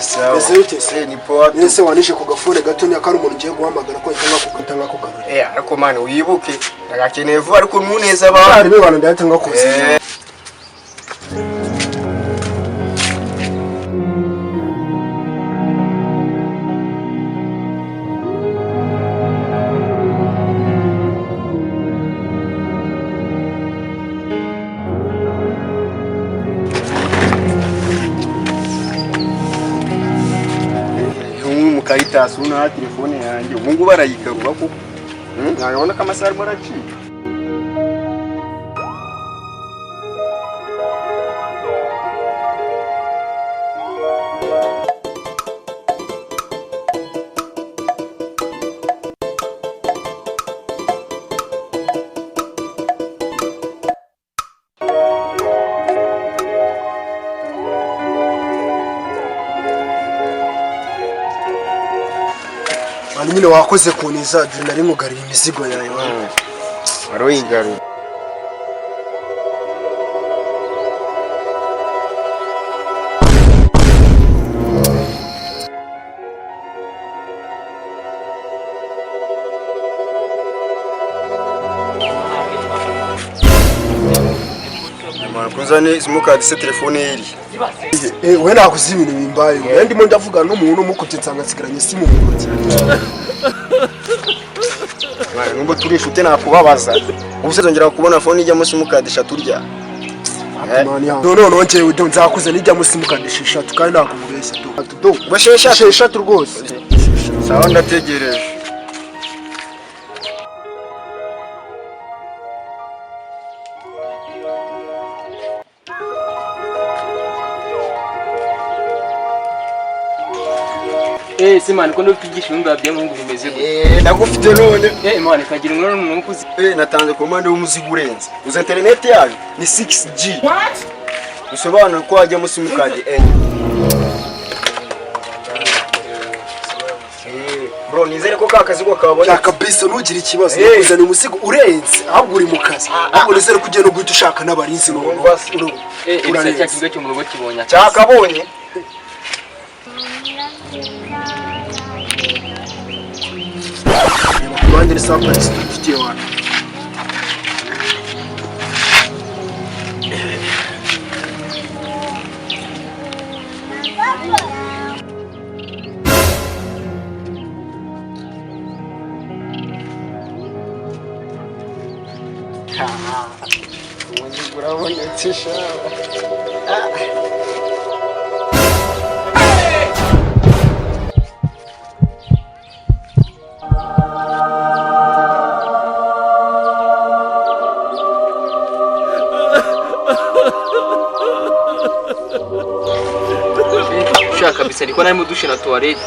sawa. Ese utese Ni poa. Ese wanishe ku gafone gato ni akari umuntu ugiye guhamagara ko itanga kugarura. Ariko mani wibuke nagakeneye vuba ariko ntuneza abantu. Ari bibana ndatanga koze. Caritas una telefone yanjye ubungu barayigarura kuko nabona ko amasaha arimo aracika. Nyine wakoze kuniza nari ngugarira imizigo yawe Aroyigarura. Kuzane simukadi se telefone iri. We nakuzi ibintu bimbaye. We ndimo ndavuga n'umuntu mukubye nsanga sigaranye simu mu ntoki. Numba turi inshuti nakubabaza. Ubuse zongera kubona phone ijya mu simukadi 3 urya. No njewe nzakuze nijya mu simukadi 6 kandi nakubeshya tu. Bashesha 6 rwose. Sawa ndategereje. Simani ko ndukigisha umba bya mungu bimeze ndagufite none. Imana kagira umwana n'umukuzi. Natanze komande w'umuzigo urenze. Uza internet yayo ni 6G. What? Usobanura ko wajya mu simukadi enye. Bro nizere ko kakazigo kabone. Kabisa nugira ikibazo kuzana umusigo urenze ahubwo uri mu kazi. Ahubwo nizere kugenda guhita ushaka n'abarinzi no. Urareka kigo cyo mu rugo kibonya. Cyakabonye. Mandiri sapa dufitiye wana. Urabonetse shawa. Shaka kabisa niko nari mu dushe na toilette.